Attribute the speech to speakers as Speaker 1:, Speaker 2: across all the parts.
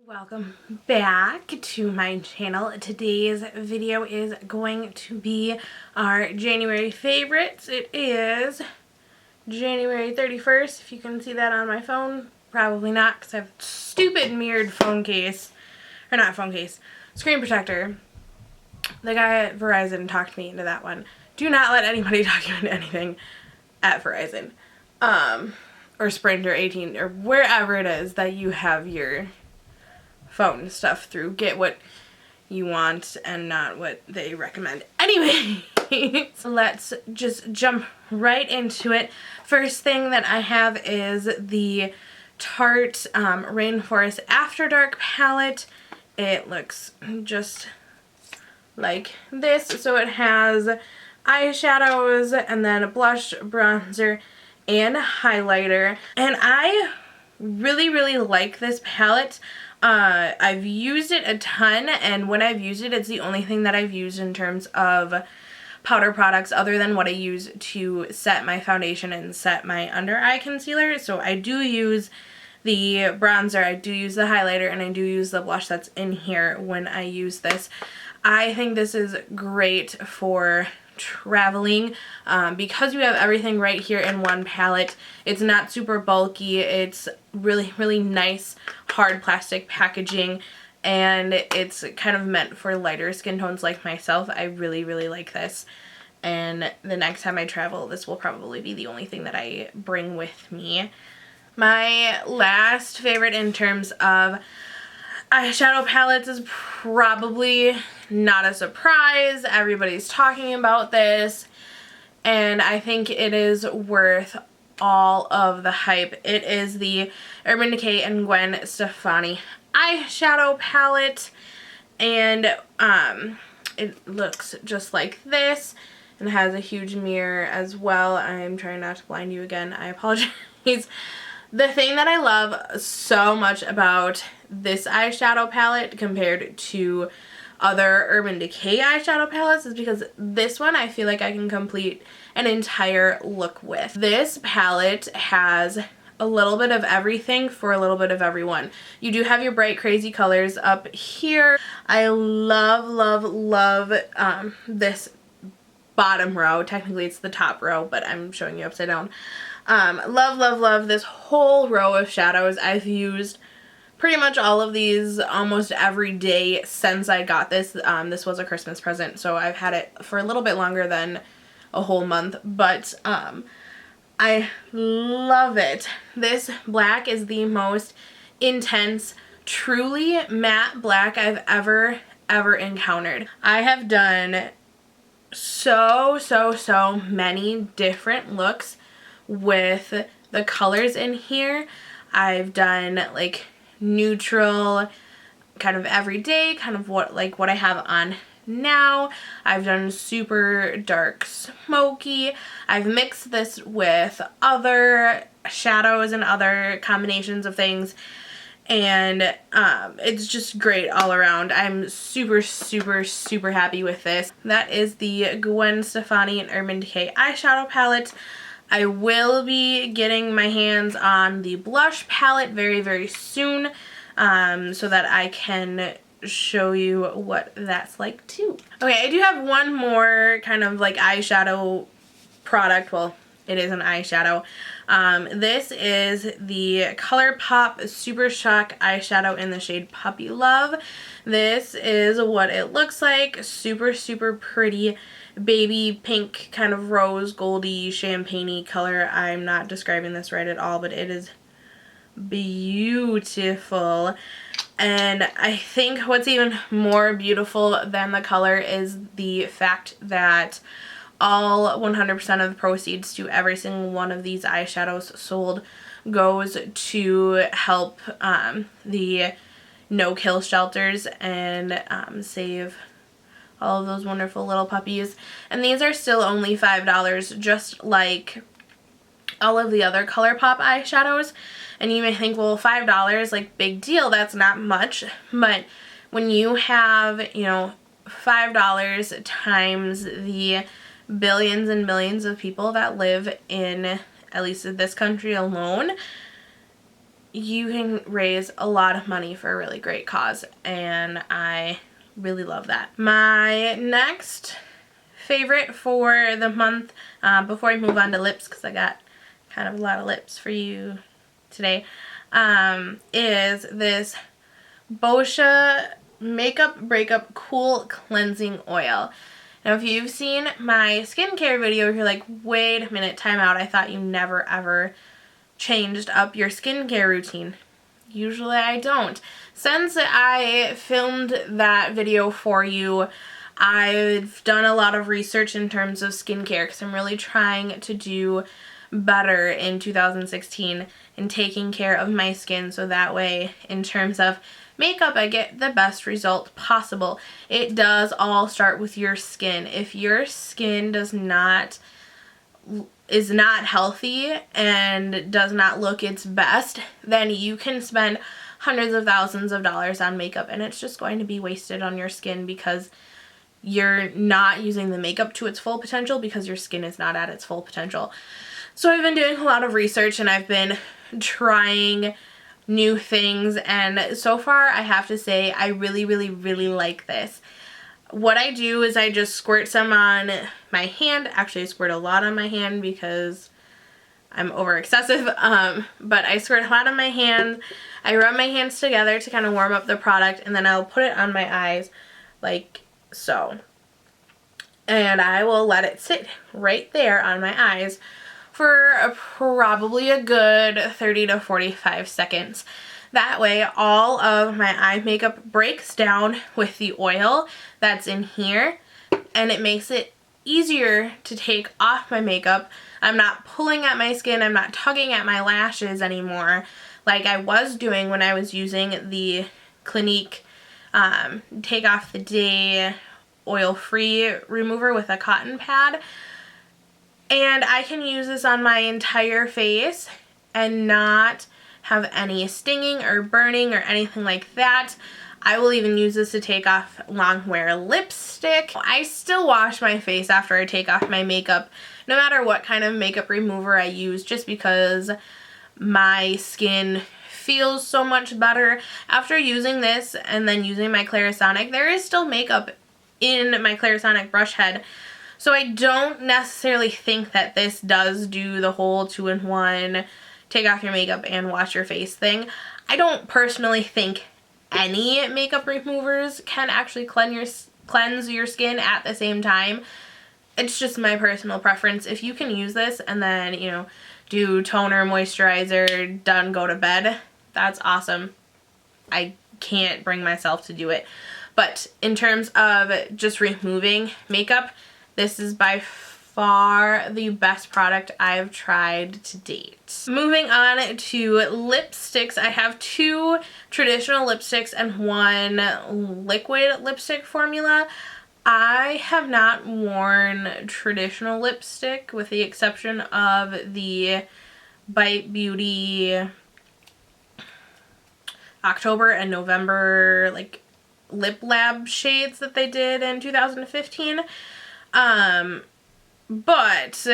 Speaker 1: Welcome back to my channel. Today's video is going to be our January favorites. It is January 31st. If you can see that on my phone, probably not because I have a stupid mirrored phone case, or not phone case, screen protector. The guy at Verizon talked me into that one. Do not let anybody talk you into anything at Verizon, or Sprint or 18 or wherever it is that you have your phone stuff through. Get what you want and not what they recommend. Anyway, let's just jump right into it. First thing that I have is the Tarte Rainforest After Dark palette. It looks just like this. So it has eyeshadows and then a blush, bronzer, and highlighter. And I really like this palette. I've used it a ton, and when I've used it, it's the only thing that I've used in terms of powder products other than what I use to set my foundation and set my under eye concealer. So I do use the bronzer, I do use the highlighter, and I do use the blush that's in here when I use this. I think this is great for traveling because you have everything right here in one palette. It's not super bulky. It's really nice hard plastic packaging, and it's kind of meant for lighter skin tones like myself. I really like this, and the next time I travel, this will probably be the only thing that I bring with me. My last favorite in terms of eyeshadow palettes is probably not a surprise. Everybody's talking about this, and I think it is worth all of the hype. It is the Urban Decay and Gwen Stefani eyeshadow palette, and it looks just like this and has a huge mirror as well. I'm trying not to blind you again. I apologize. The thing that I love so much about this eyeshadow palette compared to other Urban Decay eyeshadow palettes is because this one I feel like I can complete an entire look with. This palette has a little bit of everything for a little bit of everyone. You do have your bright crazy colors up here. I love this bottom row. Technically it's the top row, but I'm showing you upside down. Love this whole row of shadows. I've used pretty much all of these almost every day since I got this. This was a Christmas present, so I've had it for a little bit longer than a whole month, but I love it. This black is the most intense, truly matte black I've ever encountered. I have done so many different looks with the colors in here. I've done like neutral, kind of everyday, kind of what I have on now. I've done super dark smoky. I've mixed this with other shadows and other combinations of things, and it's just great all around. I'm super happy with this. That is the Gwen Stefani and Urban Decay eyeshadow palette. I will be getting my hands on the blush palette very soon, so that I can show you what that's like too. Okay, I do have one more kind of like eyeshadow product. Well, it is an eyeshadow. This is the ColourPop Supershock eyeshadow in the shade Puppy Love. This is what it looks like. Super pretty baby pink, kind of rose goldy champagne-y color. I'm not describing this right at all, but it is beautiful. And I think what's even more beautiful than the color is the fact that all 100% of the proceeds to every single one of these eyeshadows sold goes to help the no-kill shelters and save all of those wonderful little puppies. And these are still only $5, just like all of the other ColourPop eyeshadows. And you may think, well, $5, like, big deal, that's not much. But when you have, you know, $5 times the billions and millions of people that live in, at least in this country alone, you can raise a lot of money for a really great cause, and I really love that. My next favorite for the month, before I move on to lips, because I got kind of a lot of lips for you today, is this Boscia Makeup Breakup Cool Cleansing Oil. Now, if you've seen my skincare video, you're like, wait a minute, time out. I thought you never ever changed up your skincare routine. Usually I don't. Since I filmed that video for you, I've done a lot of research in terms of skincare because I'm really trying to do better in 2016 in taking care of my skin, so that way in terms of makeup I get the best result possible. It does all start with your skin. If your skin is not healthy and does not look its best, then you can spend hundreds of thousands of dollars on makeup and it's just going to be wasted on your skin because you're not using the makeup to its full potential because your skin is not at its full potential. So I've been doing a lot of research and I've been trying new things, and so far I have to say I really like this. What I do is I just squirt some on my hand. Actually, I squirt a lot on my hand because I'm over excessive, but I squirt a lot on my hand. I rub my hands together to kind of warm up the product, and then I'll put it on my eyes like so. And I will let it sit right there on my eyes for probably a good 30 to 45 seconds. That way all of my eye makeup breaks down with the oil that's in here, and it makes it easier to take off my makeup. I'm not pulling at my skin, I'm not tugging at my lashes anymore like I was doing when I was using the Clinique Take Off the Day oil-free remover with a cotton pad. And I can use this on my entire face and not have any stinging or burning or anything like that. I will even use this to take off long wear lipstick. I still wash my face after I take off my makeup, no matter what kind of makeup remover I use, just because my skin feels so much better. After using this and then using my Clarisonic, there is still makeup in my Clarisonic brush head. So I don't necessarily think that this does do the whole 2-in-1 take off your makeup and wash your face thing. I don't personally think any makeup removers can actually cleanse your skin at the same time. It's just my personal preference. If you can use this and then, you know, do toner, moisturizer, done, go to bed, that's awesome. I can't bring myself to do it. But in terms of just removing makeup, this is by far the best product I've tried to date. Moving on to lipsticks, I have 2 traditional lipsticks and 1 liquid lipstick formula. I have not worn traditional lipstick with the exception of the Bite Beauty October and November like lip lab shades that they did in 2015. But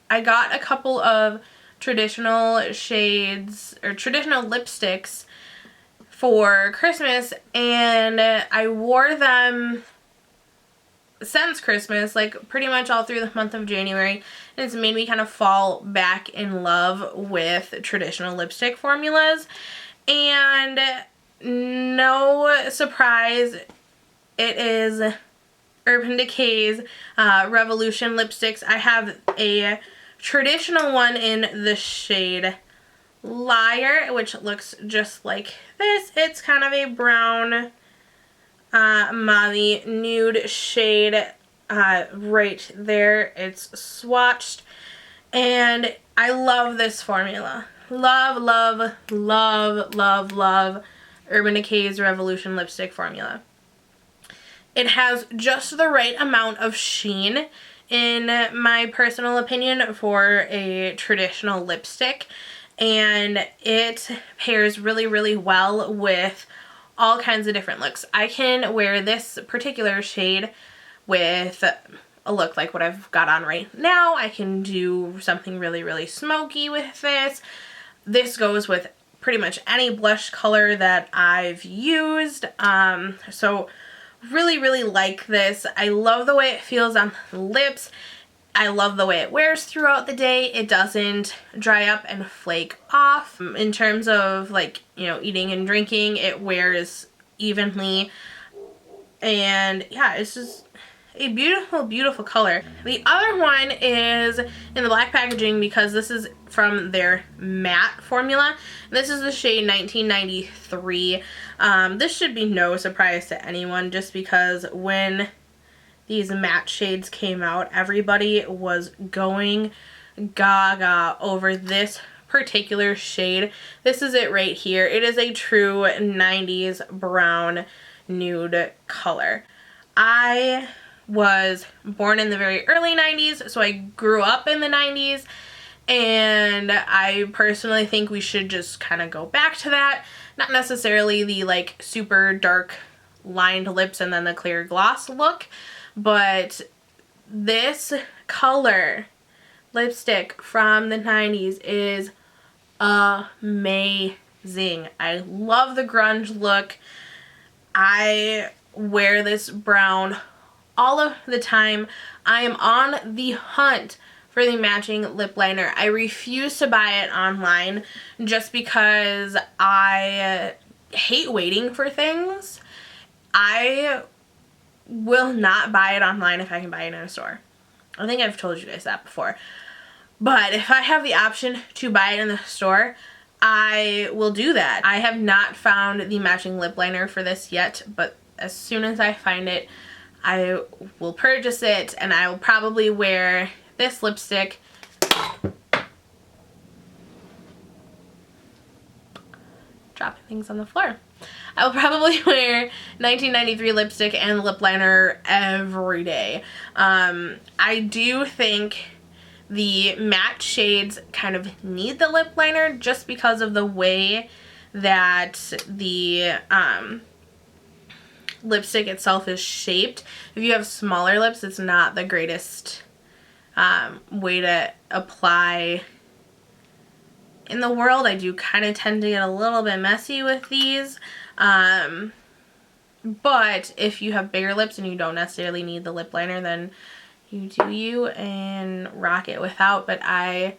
Speaker 1: I got a couple of traditional shades or traditional lipsticks for Christmas, and I wore them since Christmas, like pretty much all through the month of January, and it's made me kind of fall back in love with traditional lipstick formulas. And no surprise, it is Urban Decay's Revolution lipsticks. I have a traditional one in the shade Liar, which looks just like this. It's kind of a brown mauve nude shade right there. It's swatched, and I love this formula. Love, love, love, love, love Urban Decay's Revolution lipstick formula. It has just the right amount of sheen, in my personal opinion, for a traditional lipstick, and it pairs really well with all kinds of different looks. I can wear this particular shade with a look like what I've got on right now. I can do something really smoky with this. This goes with pretty much any blush color that I've used. So really, really like this. I love the way it feels on the lips. I love the way it wears throughout the day. It doesn't dry up and flake off. In terms of like, you know, eating and drinking, it wears evenly. And yeah, it's just a beautiful, beautiful color. The other one is in the black packaging because this is from their matte formula. This is the shade 1993. This should be no surprise to anyone just because when these matte shades came out, everybody was going gaga over this particular shade. This is it right here. It is a true 90s brown nude color. I was born in the very early 90s, so I grew up in the 90s, and I personally think we should just kind of go back to that. Not necessarily the like super dark lined lips and then the clear gloss look, but this color lipstick from the 90s is amazing. I love the grunge look. I wear this brown all of the time. I am on the hunt for the matching lip liner. I refuse to buy it online just because I hate waiting for things. I will not buy it online if I can buy it in a store. I think I've told you guys that before. But if I have the option to buy it in the store, I will do that. I have not found the matching lip liner for this yet, but as soon as I find it, I will purchase it, and I will probably wear this lipstick dropping things on the floor. I will probably wear 1993 lipstick and lip liner every day. I do think the matte shades kind of need the lip liner just because of the way that the lipstick itself is shaped. If you have smaller lips, it's not the greatest way to apply in the world. I do kind of tend to get a little bit messy with these. But if you have bigger lips and you don't necessarily need the lip liner, then you do you and rock it without. But I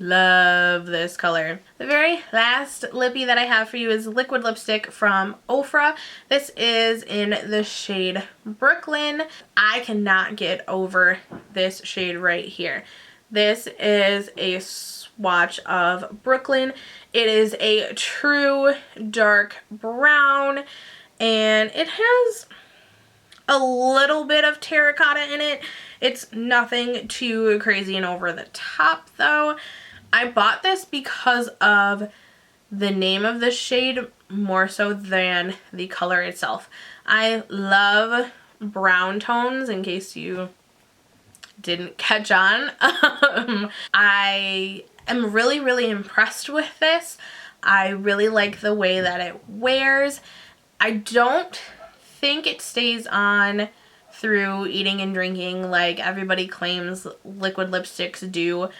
Speaker 1: love this color. The very last lippy that I have for you is liquid lipstick from OfRa. This is in the shade Brooklyn. I cannot get over this shade right here. This is a swatch of Brooklyn. It is a true dark brown, and it has a little bit of terracotta in it. It's nothing too crazy and over the top though. I bought this because of the name of the shade more so than the color itself. I love brown tones, in case you didn't catch on. I am really, really impressed with this. I really like the way that it wears. I don't think it stays on through eating and drinking like everybody claims liquid lipsticks do.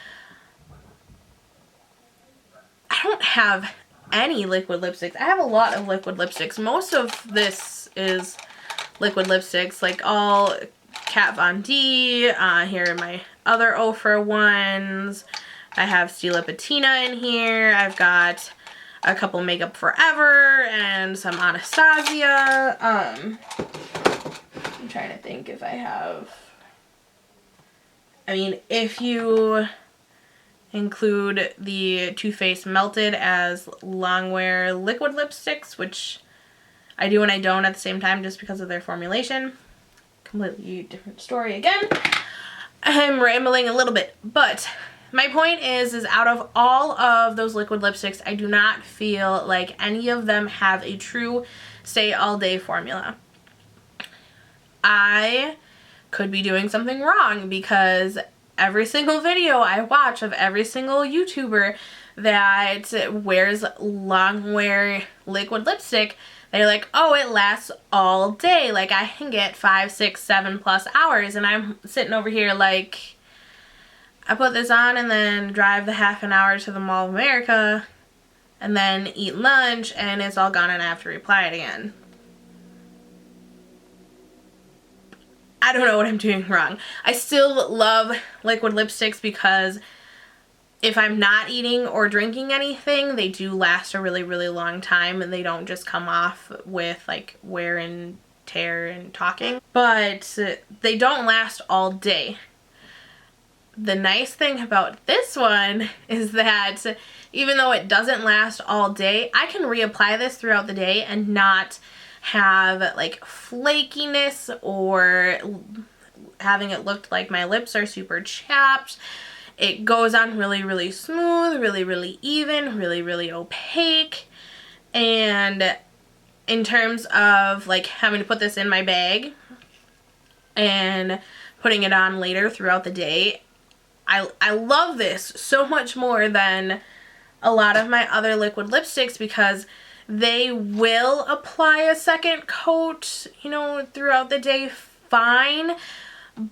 Speaker 1: I don't have any liquid lipsticks. I have a lot of liquid lipsticks. Most of this is liquid lipsticks, like all Kat Von D. Here are my other OfRa ones. I have Stila Patina in here. I've got a couple Makeup Forever and some Anastasia. I'm trying to think if I have... I mean, if you include the Too Faced Melted as longwear liquid lipsticks, which I do and I don't at the same time just because of their formulation. Completely different story again. I'm rambling a little bit, but my point is out of all of those liquid lipsticks, I do not feel like any of them have a true stay all day formula. I could be doing something wrong because every single video I watch of every single YouTuber that wears longwear liquid lipstick, they're like, oh, it lasts all day. Like, I can get 5, 6, 7+ hours. And I'm sitting over here like, I put this on and then drive the half an hour to the Mall of America and then eat lunch and it's all gone and I have to reapply it again. I don't know what I'm doing wrong. I still love liquid lipsticks because if I'm not eating or drinking anything, they do last a really, really long time and they don't just come off with like wear and tear and talking. But they don't last all day. The nice thing about this one is that even though it doesn't last all day, I can reapply this throughout the day and not have like flakiness or having it look like my lips are super chapped. It goes on really, really smooth, really, really even, really, really opaque. And in terms of like having to put this in my bag and putting it on later throughout the day, I love this so much more than a lot of my other liquid lipsticks because they will apply a second coat, you know, throughout the day fine,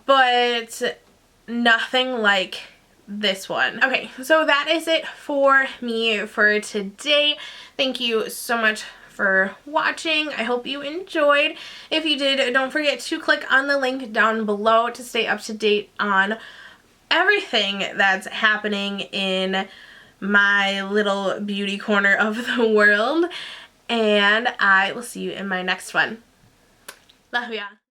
Speaker 1: but nothing like this one. Okay, so that is it for me for today. Thank you so much for watching. I hope you enjoyed. If you did, don't forget to click on the link down below to stay up to date on everything that's happening in my little beauty corner of the world. And I will see you in my next one. Love ya.